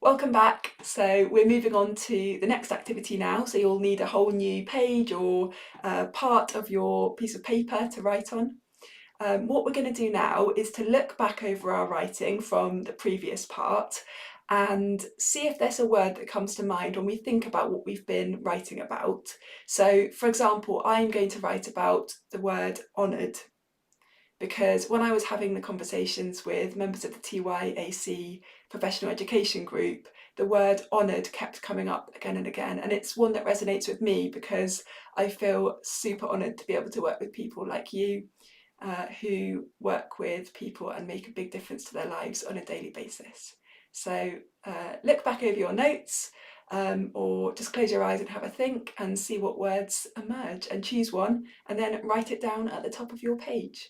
Welcome back. So we're moving on to the next activity now. So you'll need a whole new page or part of your piece of paper to write on. What we're going to do now is to look back over our writing from the previous part and see if there's a word that comes to mind when we think about what we've been writing about. So, for example, I'm going to write about the word honoured, because when I was having the conversations with members of the TYAC professional education group, the word honoured kept coming up again and again, and it's one that resonates with me because I feel super honoured to be able to work with people like you who work with people and make a big difference to their lives on a daily basis. So look back over your notes or just close your eyes and have a think and see what words emerge, and choose one and then write it down at the top of your page.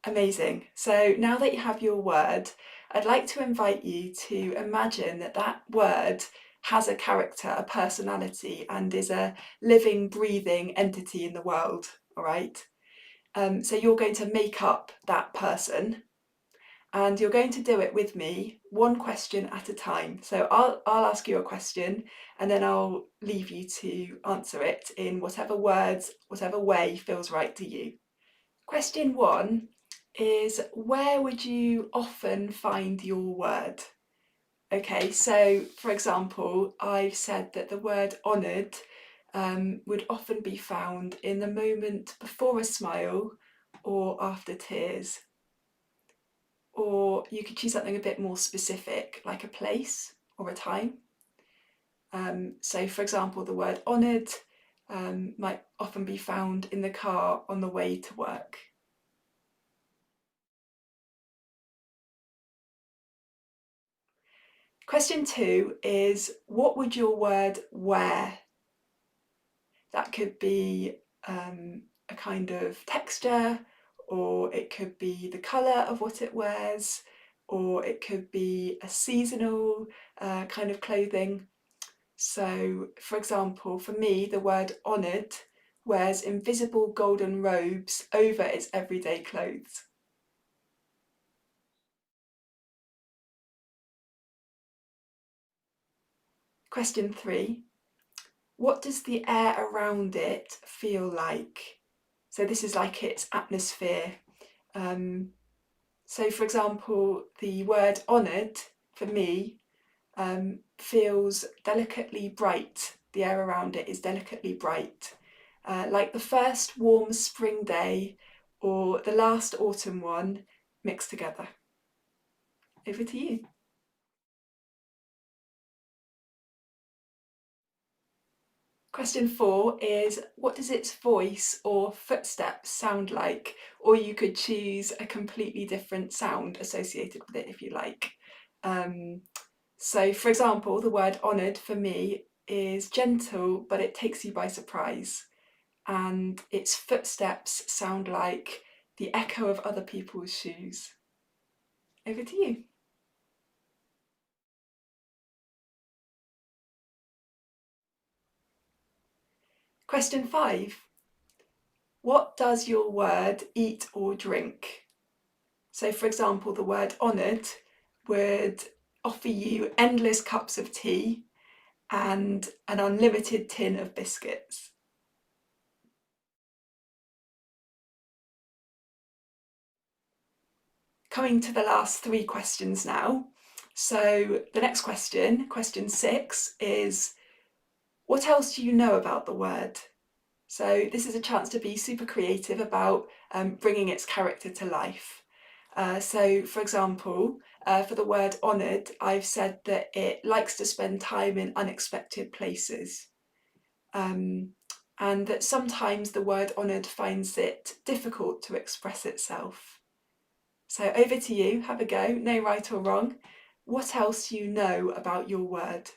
Amazing. So now that you have your word, I'd like to invite you to imagine that that word has a character, a personality, and is a living, breathing entity in the world, all right? So you're going to make up that person, and you're going to do it with me, one question at a time. So I'll ask you a question, and then I'll leave you to answer it in whatever words, whatever way feels right to you. Question one is, where would you often find your word? Okay, so for example, I've said that the word honoured would often be found in the moment before a smile or after tears. Or you could choose something a bit more specific, like a place or a time. So for example, the word honoured might often be found in the car on the way to work. Question two is, what would your word wear? That could be a kind of texture, or it could be the colour of what it wears, or it could be a seasonal kind of clothing. So, for example, for me, the word honoured wears invisible golden robes over its everyday clothes. Question three. What does the air around it feel like? So this is like its atmosphere. So for example, the word honoured for me feels delicately bright. The air around it is delicately bright, like the first warm spring day or the last autumn one mixed together. Over to you. Question four is, what does its voice or footsteps sound like? Or you could choose a completely different sound associated with it if you like. So for example, the word honoured for me is gentle, but it takes you by surprise. And its footsteps sound like the echo of other people's shoes. Over to you. Question five. What does your word eat or drink? So for example, the word honoured would offer you endless cups of tea and an unlimited tin of biscuits. Coming to the last three questions now. So the next question, question six, is, what else do you know about the word? So this is a chance to be super creative about bringing its character to life. So for example, for the word honoured, I've said that it likes to spend time in unexpected places. And that sometimes the word honoured finds it difficult to express itself. So over to you, have a go, no right or wrong. What else do you know about your word?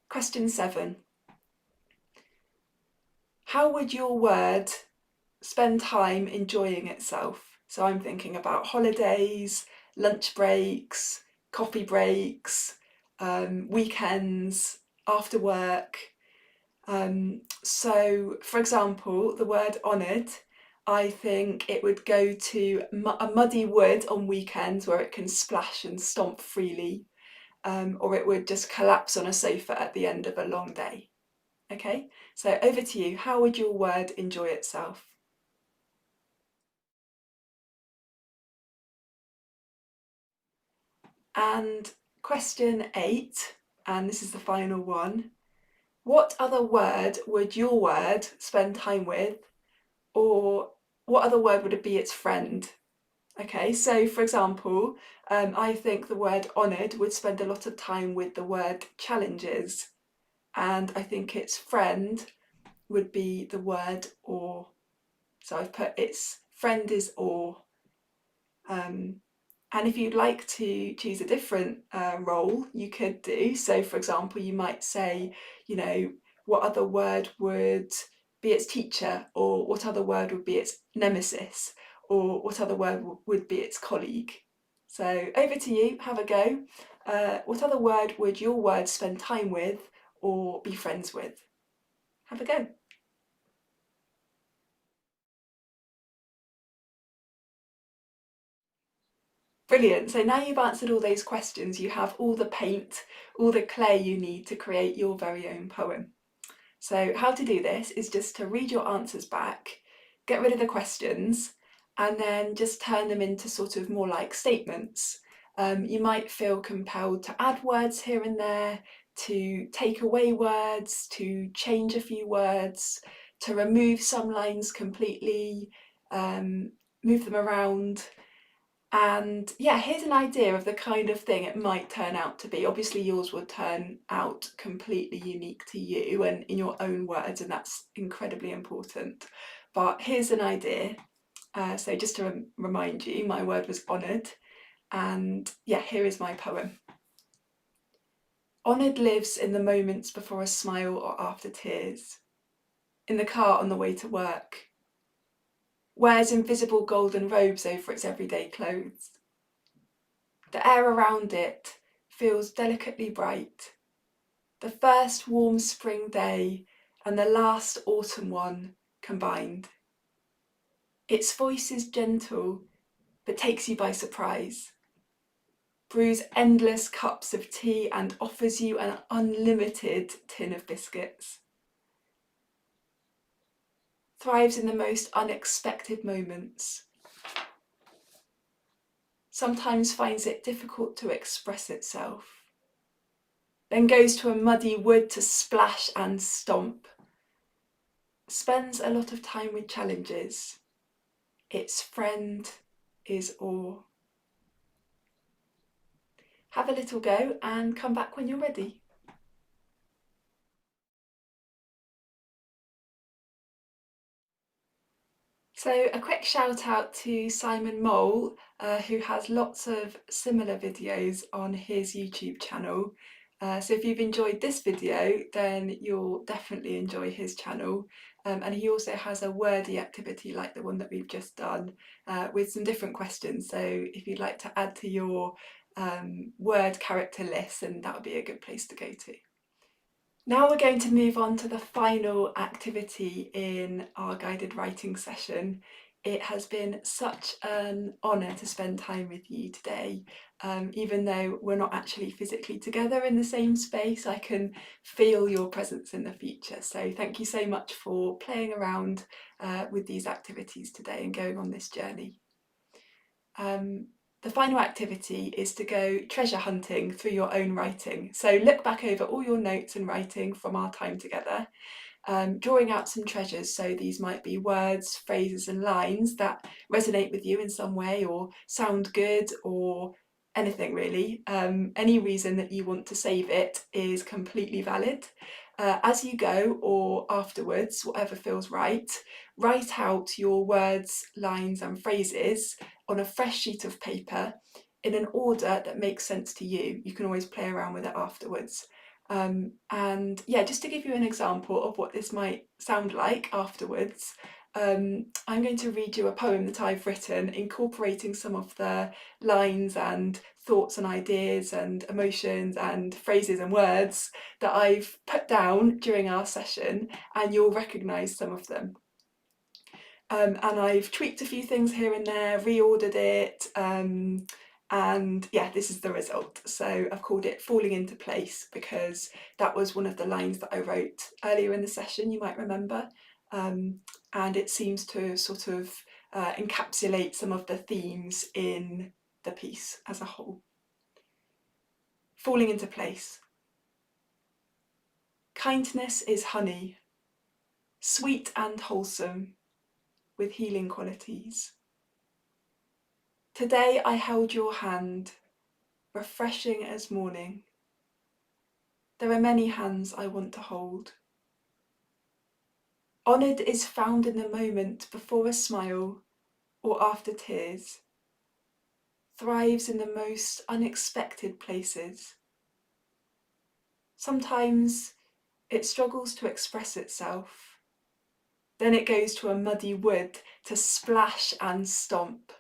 Question seven. How would your word spend time enjoying itself? So I'm thinking about holidays, lunch breaks, coffee breaks, weekends, after work. So, for example, the word honoured, I think it would go to a muddy wood on weekends where it can splash and stomp freely, or it would just collapse on a sofa at the end of a long day. Okay, so over to you. How would your word enjoy itself? And question 8, and this is the final one. What other word would your word spend time with, or what other word would it be its friend? Okay, so for example, I think the word honoured would spend a lot of time with the word challenges, and I think its friend would be the word or. So I've put its friend is or. And if you'd like to choose a different role, you could do. So for example, you might say, you know, what other word would be its teacher, or what other word would be its nemesis, or what other word would be its colleague. So over to you, have a go. What other word would your word spend time with or be friends with? Have a go. Brilliant. So now you've answered all those questions, you have all the paint, all the clay you need to create your very own poem. So how to do this is just to read your answers back, get rid of the questions, and then just turn them into sort of more like statements. You might feel compelled to add words here and there, to take away words, to change a few words, to remove some lines completely, move them around. And yeah, here's an idea of the kind of thing it might turn out to be. Obviously yours will turn out completely unique to you and in your own words, and that's incredibly important. But here's an idea. So just to remind you, my word was honoured, and yeah, here is my poem. Honoured lives in the moments before a smile or after tears, in the car on the way to work, wears invisible golden robes over its everyday clothes. The air around it feels delicately bright. The first warm spring day and the last autumn one combined. Its voice is gentle, but takes you by surprise. Brews endless cups of tea and offers you an unlimited tin of biscuits. Thrives in the most unexpected moments. Sometimes finds it difficult to express itself. Then goes to a muddy wood to splash and stomp. Spends a lot of time with challenges. Its friend is awe. Have a little go and come back when you're ready. So a quick shout out to Simon Mole, who has lots of similar videos on his YouTube channel. So if you've enjoyed this video, then you'll definitely enjoy his channel. And he also has a wordy activity like the one that we've just done, with some different questions. So if you'd like to add to your word character list, then that would be a good place to go to. Now we're going to move on to the final activity in our guided writing session. It has been such an honour to spend time with you today. Even though we're not actually physically together in the same space, I can feel your presence in the future. So thank you so much for playing around with these activities today and going on this journey. The final activity is to go treasure hunting through your own writing. So look back over all your notes and writing from our time together, drawing out some treasures. So these might be words, phrases and lines that resonate with you in some way or sound good or anything really. Any reason that you want to save it is completely valid. As you go or afterwards, whatever feels right, write out your words, lines and phrases on a fresh sheet of paper in an order that makes sense to you. You can always play around with it afterwards. And yeah, just to give you an example of what this might sound like afterwards, I'm going to read you a poem that I've written, incorporating some of the lines and thoughts and ideas and emotions and phrases and words that I've put down during our session, and you'll recognise some of them. And I've tweaked a few things here and there, reordered it, and yeah, this is the result. So I've called it Falling Into Place because that was one of the lines that I wrote earlier in the session, you might remember, and it seems to sort of encapsulate some of the themes in the piece as a whole. Falling into place. Kindness is honey, sweet and wholesome, with healing qualities. Today I held your hand, refreshing as morning. There are many hands I want to hold. Honoured is found in the moment before a smile or after tears. Thrives in the most unexpected places. Sometimes it struggles to express itself. Then it goes to a muddy wood to splash and stomp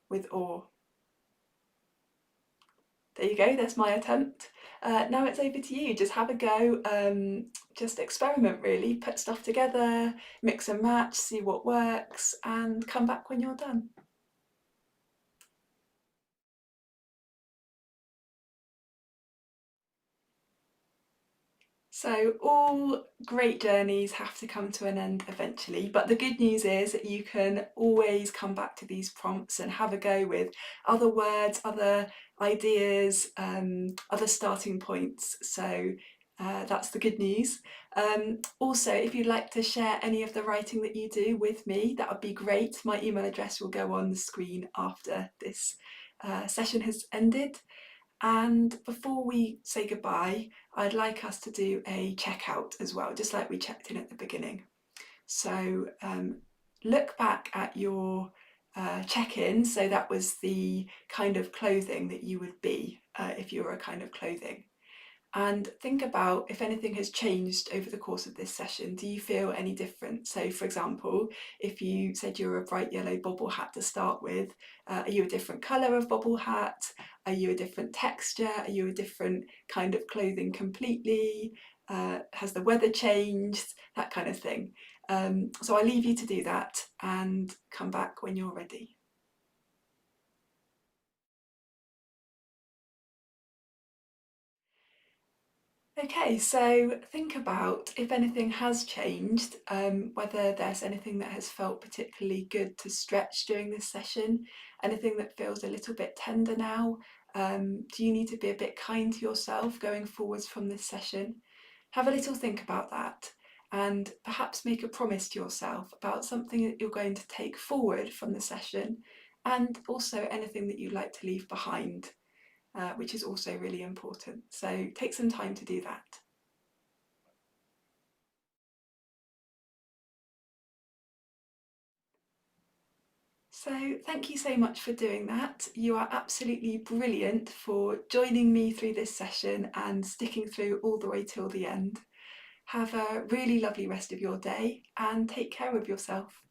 with awe. There you go, that's my attempt. Now it's over to you. Just have a go, just experiment really, put stuff together, mix and match, see what works, and come back when you're done. So all great journeys have to come to an end eventually, but the good news is that you can always come back to these prompts and have a go with other words, other ideas, other starting points. So that's the good news. Also, if you'd like to share any of the writing that you do with me, that would be great. My email address will go on the screen after this session has ended. And before we say goodbye, I'd like us to do a checkout as well, just like we checked in at the beginning. So look back at your check-in. So that was the kind of clothing that you would be if you were a kind of clothing. And think about if anything has changed over the course of this session. Do you feel any different? So for example, if you said you were a bright yellow bobble hat to start with, are you a different colour of bobble hat? Are you a different texture? Are you a different kind of clothing completely? Has the weather changed? That kind of thing. So I'll leave you to do that and come back when you're ready. Okay, so think about if anything has changed, whether there's anything that has felt particularly good to stretch during this session, anything that feels a little bit tender now. Do you need to be a bit kind to yourself going forwards from this session? Have a little think about that and perhaps make a promise to yourself about something that you're going to take forward from the session, and also anything that you'd like to leave behind. Which is also really important. So take some time to do that. So thank you so much for doing that. You are absolutely brilliant for joining me through this session and sticking through all the way till the end. Have a really lovely rest of your day and take care of yourself.